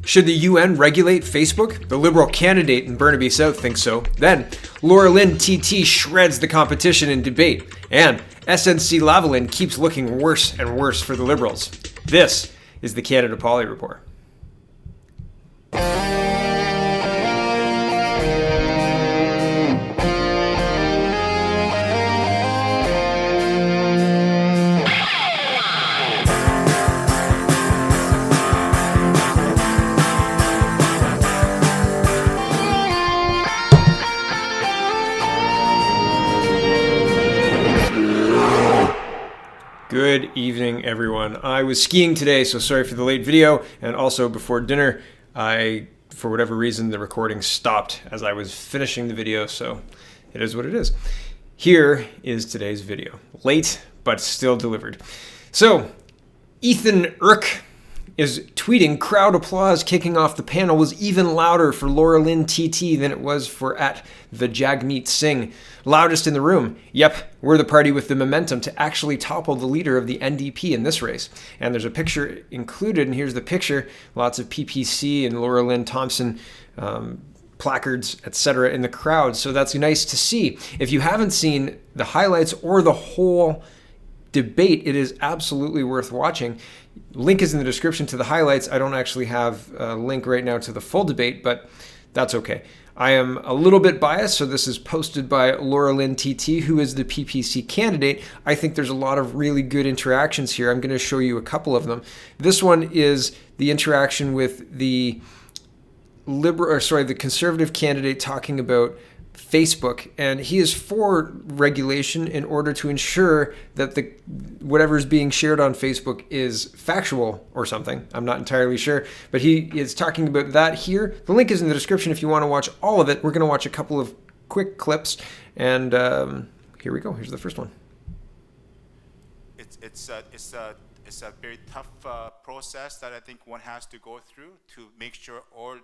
Should the UN regulate Facebook? The Liberal candidate in Burnaby South thinks so. Then, lynntt shreds the competition in debate. And SNC Lavalin keeps looking worse and worse for the Liberals. This is the Canada Poly Report. Good evening, everyone. I was skiing today, so sorry for the late video. And also before dinner, for whatever reason, the recording stopped as I was finishing the video, so it is what it is. Here is today's video. Late, but still delivered. So, Ethan Irk is tweeting, crowd applause kicking off the panel was even louder for lynntt than it was for at the Jagmeet Singh. Loudest in the room. Yep, we're the party with the momentum to actually topple the leader of the NDP in this race. And there's a picture included, and here's the picture. Lots of PPC and Laura Lynn Thompson placards, etc. in the crowd. So that's nice to see. If you haven't seen the highlights or the whole debate, it is absolutely worth watching. Link is in the description to the highlights. I don't actually have a link right now to the full debate, but that's okay. I am a little bit biased, so this is posted by Laura Lynn-TT, who is the PPC candidate. I think there's a lot of really good interactions here. I'm going to show you a couple of them. This one is the interaction with the the conservative candidate talking about Facebook, and he is for regulation in order to ensure that whatever is being shared on Facebook is factual or something. I'm not entirely sure, but he is talking about that here. The link is in the description if you want to watch all of it. We're going to watch a couple of quick clips, and here we go. Here's the first one. It's a very tough process that I think one has to go through to make sure all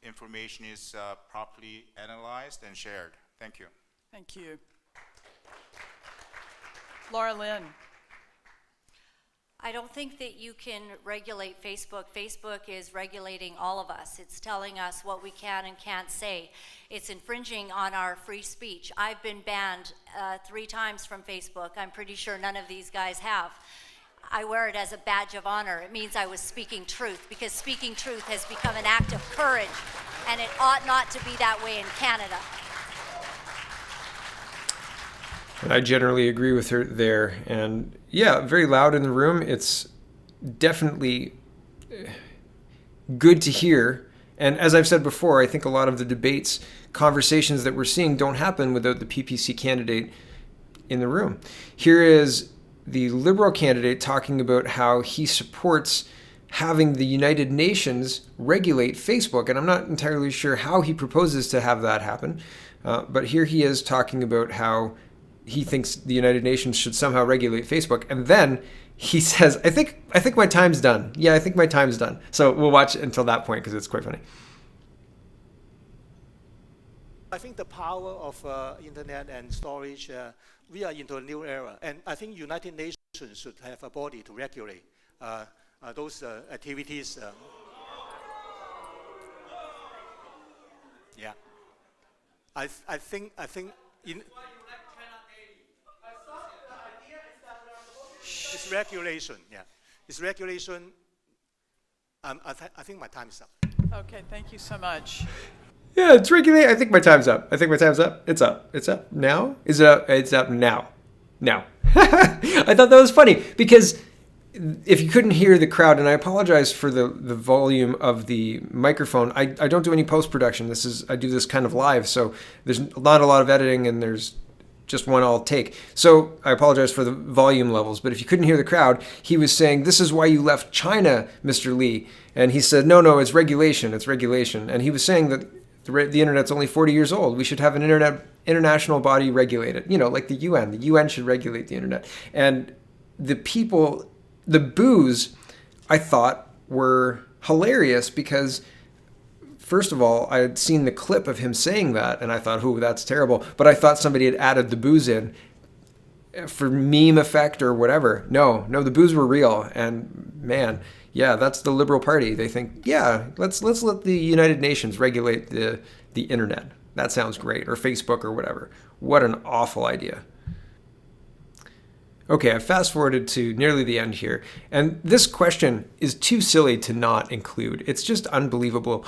information is properly analyzed and shared. Thank you. Thank you. Laura Lynn. I don't think that you can regulate Facebook. Facebook is regulating all of us. It's telling us what we can and can't say. It's infringing on our free speech. I've been banned 3 times from Facebook. I'm pretty sure none of these guys have. I wear it as a badge of honor. It means I was speaking truth, because speaking truth has become an act of courage, and it ought not to be that way in Canada. I generally agree with her there. And yeah, very loud in the room. It's definitely good to hear. And as I've said before, I think a lot of the debates, conversations that we're seeing don't happen without the PPC candidate in the room. Here is the Liberal candidate talking about how he supports having the United Nations regulate Facebook. And I'm not entirely sure how he proposes to have that happen. But here he is talking about how he thinks the United Nations should somehow regulate Facebook. And then he says, I think my time's done. Yeah, I think my time's done. So we'll watch until that point because it's quite funny. I think the power of internet and storage, we are into a new era, and I think United Nations should have a body to regulate those activities. Yeah, I think in it's regulation. Yeah, it's regulation. I think my time is up. Okay, thank you so much. Yeah, it's regulated. I think my time's up. It's up. It's up now. Is it up? It's up now. Now. I thought that was funny because if you couldn't hear the crowd, and I apologize for the volume of the microphone. I don't do any post-production. I do this kind of live, so there's not a lot of editing, and there's just one I'll take. So I apologize for the volume levels, but if you couldn't hear the crowd, he was saying, this is why you left China, Mr. Lee. And he said, no, it's regulation. And he was saying that the internet's only 40 years old. We should have an international body regulate it. Like the UN. The UN should regulate the internet. And the boos, I thought, were hilarious because, first of all, I had seen the clip of him saying that, and I thought, that's terrible. But I thought somebody had added the boos in. for meme effect or whatever. No, the boos were real. And man, yeah, that's the Liberal Party. They think, yeah, let's let the United Nations regulate the internet. That sounds great. Or Facebook or whatever. What an awful idea. Okay, I've fast forwarded to nearly the end here. And this question is too silly to not include. It's just unbelievable.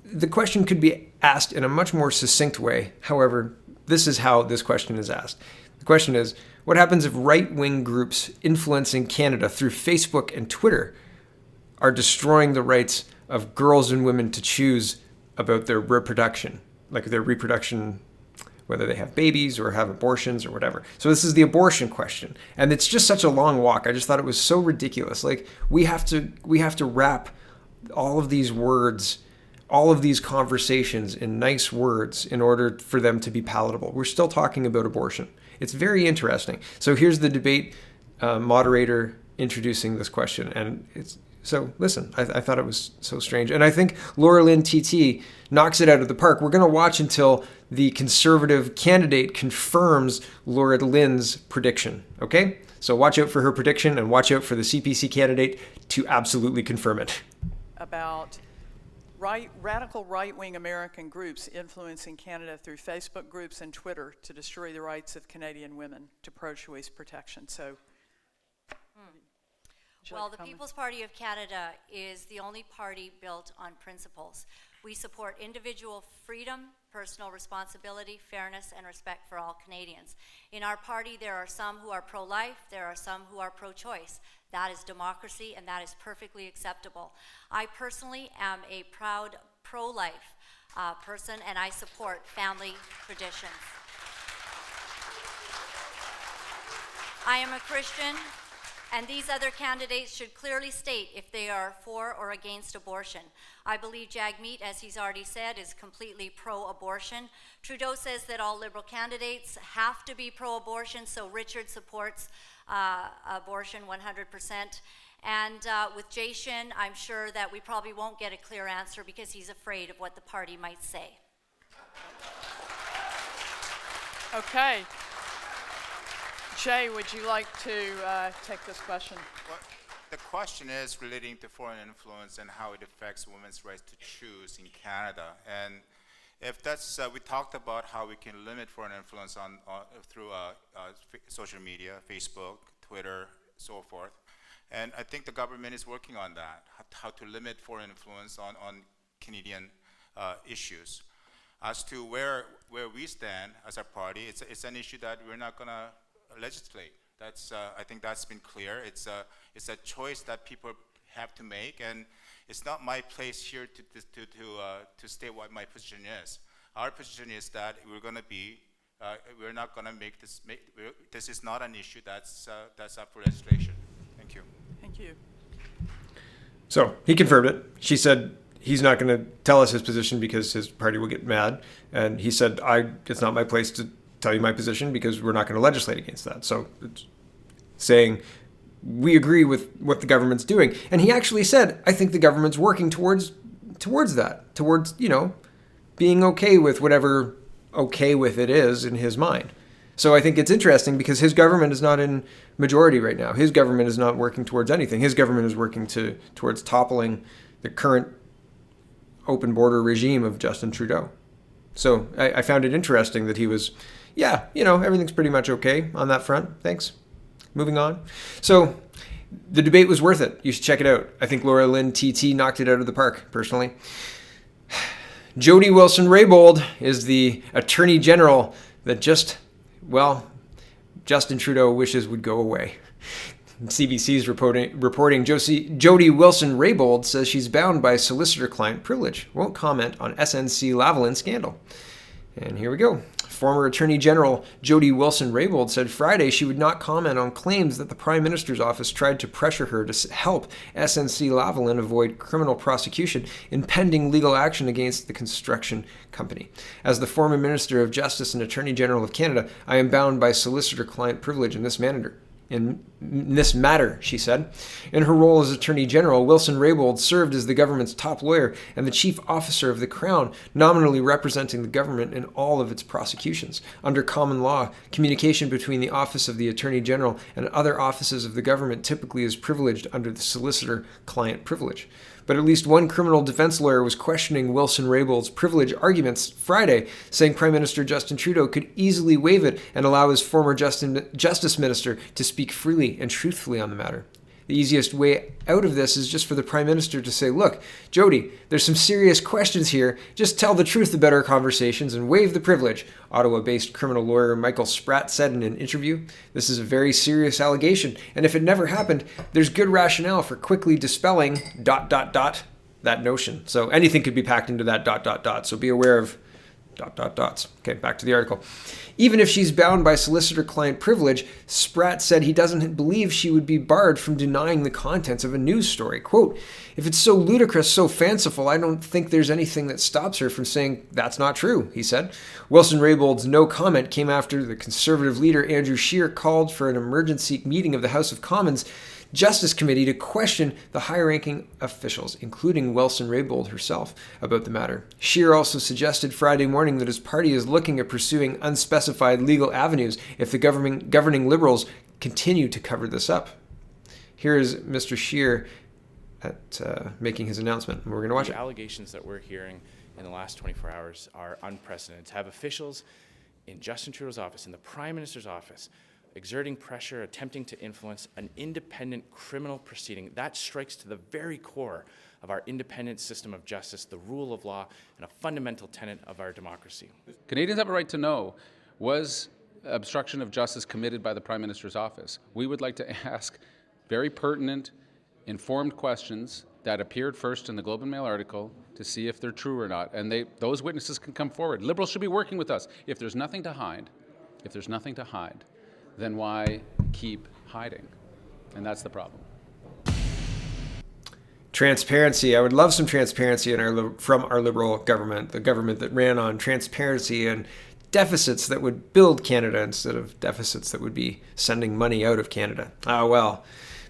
The question could be asked in a much more succinct way. However, this is how this question is asked. The question is, what happens if right-wing groups influencing Canada through Facebook and Twitter are destroying the rights of girls and women to choose about their reproduction, like their reproduction, whether they have babies or have abortions or whatever. So this is the abortion question. And it's just such a long walk. I just thought it was so ridiculous. Like we have to wrap all of these words, all of these conversations in nice words in order for them to be palatable. We're still talking about abortion. It's very interesting. So here's the debate moderator introducing this question. And so listen, I thought it was so strange. And I think lynntt knocks it out of the park. We're going to watch until the Conservative candidate confirms Laura Lynn's prediction. Okay? So watch out for her prediction and watch out for the CPC candidate to absolutely confirm it. About radical right-wing American groups influencing Canada through Facebook groups and Twitter to destroy the rights of Canadian women to pro-choice protection. So, well, the People's Party of Canada is the only party built on principles. We support individual freedom, personal responsibility, fairness, and respect for all Canadians. In our party, there are some who are pro-life, there are some who are pro-choice. That is democracy, and that is perfectly acceptable. I personally am a proud pro-life person, and I support family traditions. I am a Christian, and these other candidates should clearly state if they are for or against abortion. I believe Jagmeet, as he's already said, is completely pro-abortion. Trudeau says that all Liberal candidates have to be pro-abortion, so Richard supports abortion 100%. And with Jason, I'm sure that we probably won't get a clear answer because he's afraid of what the party might say. okay. Jay, would you like to take this question? Well, the question is relating to foreign influence and how it affects women's rights to choose in Canada. And if that's, we talked about how we can limit foreign influence through social media, Facebook, Twitter, so forth. And I think the government is working on that, how to limit foreign influence on Canadian issues. As to where we stand as a party, it's an issue that we're not going to legislate. That's I think that's been clear. It's a choice that people have to make, and it's not my place here to state what my position is. Our position is that we're not going to make this. This is not an issue that's up for legislation. Thank you. Thank you. So he confirmed it. She said he's not going to tell us his position because his party will get mad, and he said it's not my place to tell you my position because we're not going to legislate against that. So it's saying we agree with what the government's doing. And he actually said, I think the government's working towards that, towards, being okay with whatever okay with it is in his mind. So I think it's interesting because his government is not in majority right now. His government is not working towards anything. His government is working towards toppling the current open border regime of Justin Trudeau. So I found it interesting that he was, everything's pretty much okay on that front. Thanks. Moving on. So the debate was worth it. You should check it out. I think Laura Lynntt knocked it out of the park, personally. Jody Wilson-Raybould is the Attorney General that Justin Trudeau wishes would go away. CBC's reporting Jody Wilson-Raybould says she's bound by solicitor-client privilege. Won't comment on SNC Lavalin scandal. And here we go. Former Attorney General Jody Wilson-Raybould said Friday she would not comment on claims that the Prime Minister's office tried to pressure her to help SNC Lavalin avoid criminal prosecution in pending legal action against the construction company. As the former Minister of Justice and Attorney General of Canada, I am bound by solicitor-client privilege in this matter. in this matter, she said. In her role as Attorney General, Wilson-Raybould served as the government's top lawyer and the chief officer of the Crown, nominally representing the government in all of its prosecutions. Under common law, communication between the Office of the Attorney General and other offices of the government typically is privileged under the solicitor-client privilege. But at least one criminal defense lawyer was questioning Wilson-Raybould's privilege arguments Friday, saying Prime Minister Justin Trudeau could easily waive it and allow his former Justice Minister to speak freely and truthfully on the matter. The easiest way out of this is just for the Prime Minister to say, look, Jody, there's some serious questions here. Just tell the truth about our conversations and waive the privilege, Ottawa-based criminal lawyer Michael Spratt said in an interview. This is a very serious allegation, and if it never happened, there's good rationale for quickly dispelling ... that notion. So anything could be packed into that ... So be aware of ... Okay, back to the article. Even if she's bound by solicitor-client privilege, Spratt said he doesn't believe she would be barred from denying the contents of a news story. Quote, if it's so ludicrous, so fanciful, I don't think there's anything that stops her from saying that's not true, he said. Wilson-Raybould's no comment came after the Conservative leader Andrew Scheer called for an emergency meeting of the House of Commons Justice Committee to question the high-ranking officials, including Wilson-Raybould herself, about the matter. Scheer also suggested Friday morning that his party is looking at pursuing unspecified legal avenues if the governing Liberals continue to cover this up. Here is Mr. Scheer making his announcement, and we're going to watch it. The allegations that we're hearing in the last 24 hours are unprecedented. To have officials in Justin Trudeau's office, in the Prime Minister's office, exerting pressure, attempting to influence an independent criminal proceeding, that strikes to the very core of our independent system of justice, the rule of law, and a fundamental tenet of our democracy. Canadians have a right to know, was obstruction of justice committed by the Prime Minister's office? We would like to ask very pertinent, informed questions that appeared first in the Globe and Mail article to see if they're true or not, and those witnesses can come forward. Liberals should be working with us. If there's nothing to hide, then why keep hiding? And that's the problem. Transparency. I would love some transparency from our Liberal government, the government that ran on transparency and deficits that would build Canada instead of deficits that would be sending money out of Canada. Well,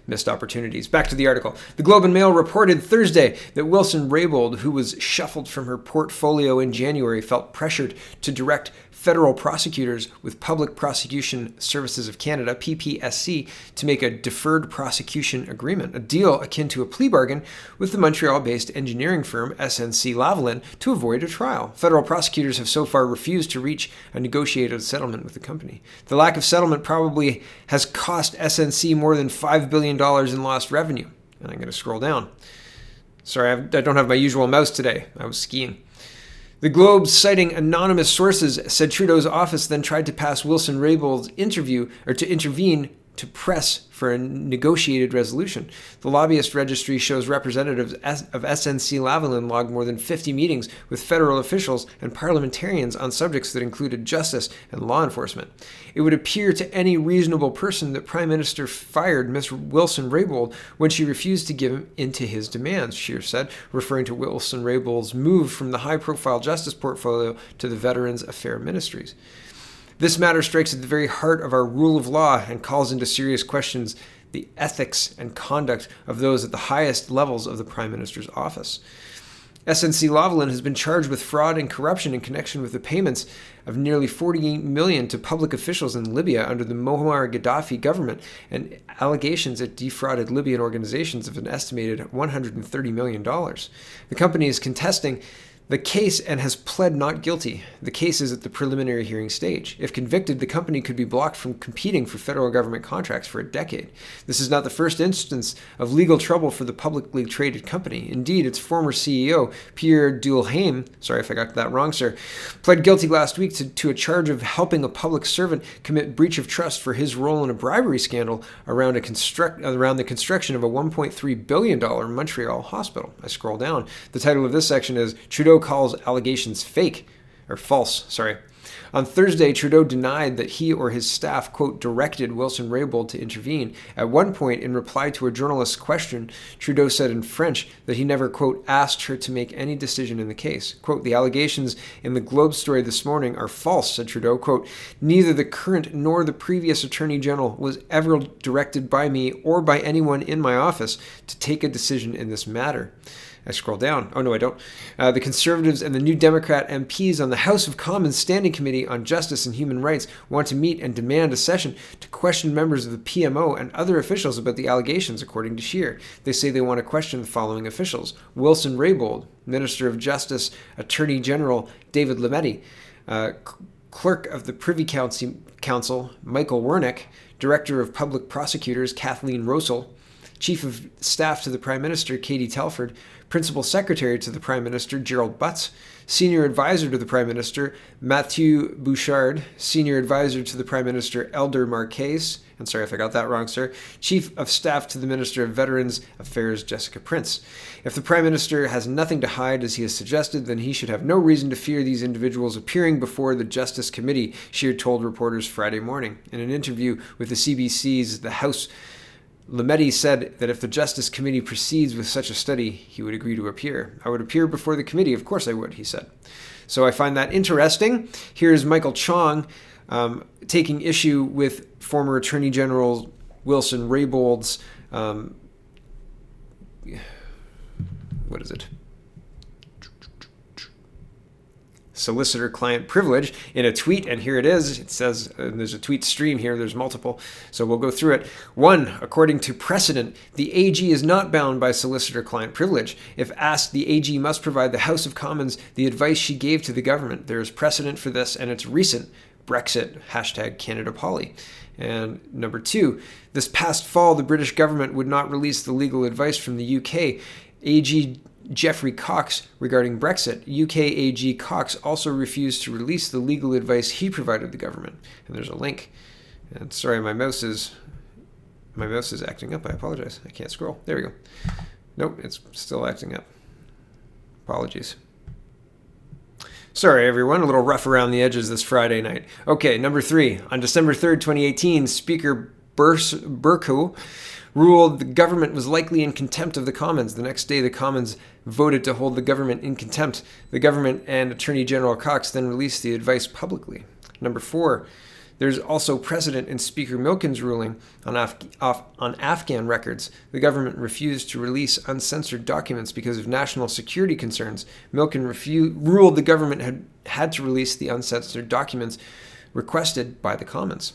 missed opportunities. Back to the article. The Globe and Mail reported Thursday that Wilson-Raybould, who was shuffled from her portfolio in January, felt pressured to direct federal prosecutors with Public Prosecution Services of Canada, PPSC, to make a deferred prosecution agreement, a deal akin to a plea bargain with the Montreal-based engineering firm SNC Lavalin to avoid a trial. Federal prosecutors have so far refused to reach a negotiated settlement with the company. The lack of settlement probably has cost SNC more than $5 billion in lost revenue. And I'm going to scroll down. Sorry, I don't have my usual mouse today. I was skiing. The Globe, citing anonymous sources, said Trudeau's office then tried to pass Wilson-Raybould's to intervene to press for a negotiated resolution. The lobbyist registry shows representatives of SNC Lavalin logged more than 50 meetings with federal officials and parliamentarians on subjects that included justice and law enforcement. It would appear to any reasonable person that Prime Minister fired Ms. Wilson-Raybould when she refused to give in to his demands, Scheer said, referring to Wilson-Raybould's move from the high-profile justice portfolio to the Veterans Affairs Ministries. This matter strikes at the very heart of our rule of law and calls into serious questions the ethics and conduct of those at the highest levels of the Prime Minister's office. SNC Lavalin has been charged with fraud and corruption in connection with the payments of nearly $48 million to public officials in Libya under the Muammar Gaddafi government and allegations it defrauded Libyan organizations of an estimated $130 million. The company is contesting the case and has pled not guilty. The case is at the preliminary hearing stage. If convicted, the company could be blocked from competing for federal government contracts for a decade. This is not the first instance of legal trouble for the publicly traded company. Indeed, its former CEO, Pierre Duhalme, sorry if I got that wrong, sir, pled guilty last week to a charge of helping a public servant commit breach of trust for his role in a bribery scandal around the construction of a $1.3 billion Montreal hospital. I scroll down. The title of this section is Trudeau calls allegations false. On Thursday, Trudeau denied that he or his staff, quote, directed Wilson-Raybould to intervene. At one point, in reply to a journalist's question, Trudeau said in French that he never, quote, asked her to make any decision in the case. Quote, the allegations in the Globe story this morning are false, said Trudeau. Quote, neither the current nor the previous Attorney General was ever directed by me or by anyone in my office to take a decision in this matter. I scroll down. Oh, no, I don't. The Conservatives and the New Democrat MPs on the House of Commons Standing Committee on Justice and Human Rights want to meet and demand a session to question members of the PMO and other officials about the allegations, according to Scheer. They say they want to question the following officials: Wilson-Raybould, Minister of Justice, Attorney General David Lametti, Clerk of the Privy Council Michael Wernick, Director of Public Prosecutors Kathleen Rosell, Chief of Staff to the Prime Minister Katie Telford, Principal Secretary to the Prime Minister Gerald Butts, Senior Advisor to the Prime Minister Mathieu Bouchard, Senior Advisor to the Prime Minister Elder Marquez, and sorry if I got that wrong, sir, Chief of Staff to the Minister of Veterans Affairs Jessica Prince. If the Prime Minister has nothing to hide, as he has suggested, then he should have no reason to fear these individuals appearing before the Justice Committee, Scheer told reporters Friday morning. In an interview with the CBC's The House, Lametti said that if the Justice Committee proceeds with such a study, he would agree to appear. I would appear before the committee, of course I would, he said. So I find that interesting. Here's Michael Chong taking issue with former Attorney General Wilson-Raybould's, what is it? Solicitor-client privilege in a tweet, and here it is. It says, there's a tweet stream here, there's multiple, so we'll go through it. 1, according to precedent, the AG is not bound by solicitor-client privilege. If asked, the AG must provide the House of Commons the advice she gave to the government. There is precedent for this, and it's recent. Brexit, #CanadaPolly. And number 2, this past fall, the British government would not release the legal advice from the UK AG Geoffrey Cox regarding Brexit. UK AG Cox also refused to release the legal advice he provided the government. And there's a link. And sorry, my mouse is acting up. I apologize. I can't scroll. There we go. Nope, it's still acting up. Apologies. Sorry, everyone. A little rough around the edges this Friday night. Okay, number 3. On December 3rd, 2018, Speaker Burko ruled the government was likely in contempt of the Commons. The next day, the Commons voted to hold the government in contempt. The government and Attorney General Cox then released the advice publicly. Number 4, there's also precedent in Speaker Milken's ruling on Afghan records. The government refused to release uncensored documents because of national security concerns. Milken ruled the government had to release the uncensored documents requested by the Commons.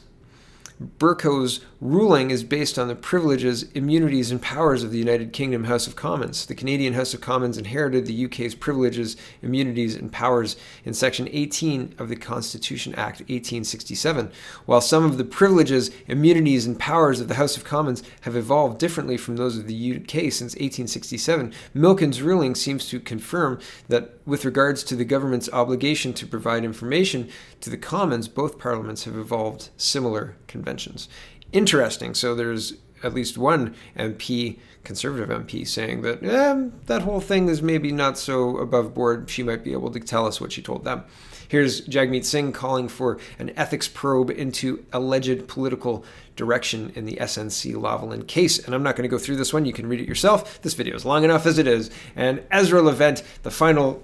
Burko's ruling is based on the privileges, immunities, and powers of the United Kingdom House of Commons. The Canadian House of Commons inherited the UK's privileges, immunities, and powers in Section 18 of the Constitution Act 1867. While some of the privileges, immunities, and powers of the House of Commons have evolved differently from those of the UK since 1867, Milken's ruling seems to confirm that with regards to the government's obligation to provide information to the Commons, both parliaments have evolved similar conventions. Interesting. So there's at least one MP, Conservative MP, saying that that whole thing is maybe not so above board. She might be able to tell us what she told them. Here's Jagmeet Singh calling for an ethics probe into alleged political direction in the SNC Lavalin case. And I'm not going to go through this one. You can read it yourself. This video is long enough as it is. And Ezra Levant, the final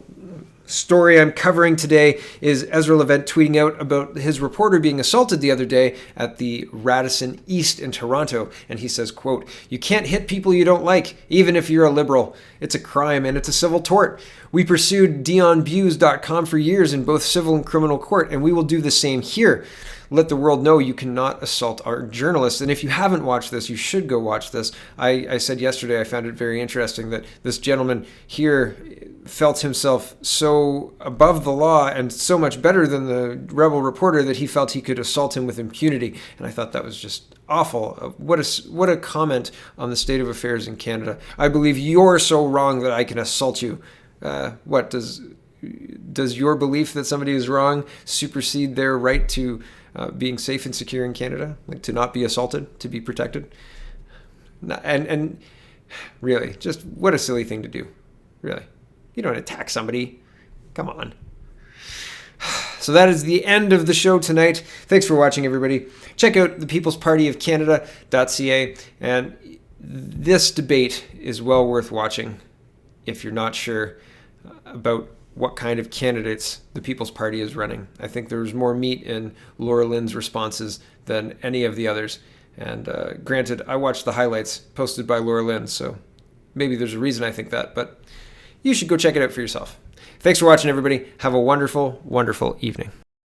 story I'm covering today is Ezra Levant tweeting out about his reporter being assaulted the other day at the Radisson East in Toronto. And he says, quote, "You can't hit people you don't like, even if you're a liberal. It's a crime and it's a civil tort. We pursued DionBuse.com for years in both civil and criminal court, and we will do the same here. Let the world know you cannot assault our journalists." And if you haven't watched this, you should go watch this. I said yesterday I found it very interesting that this gentleman here felt himself so above the law and so much better than the rebel reporter that he felt he could assault him with impunity. And I thought that was just awful. What a comment on the state of affairs in Canada. I believe you're so wrong that I can assault you. What does your belief that somebody is wrong supersede their right to being safe and secure in Canada, like to not be assaulted, to be protected? And really, just what a silly thing to do. Really, you don't attack somebody. Come on. So that is the end of the show tonight. Thanks for watching, everybody. Check out the People's Party of Canada.ca, and this debate is well worth watching if you're not sure about what kind of candidates the People's Party is running. I think there's more meat in Laura Lynn's responses than any of the others. And granted, I watched the highlights posted by Laura Lynn, so maybe there's a reason I think that, but you should go check it out for yourself. Thanks for watching, everybody. Have a wonderful, wonderful evening.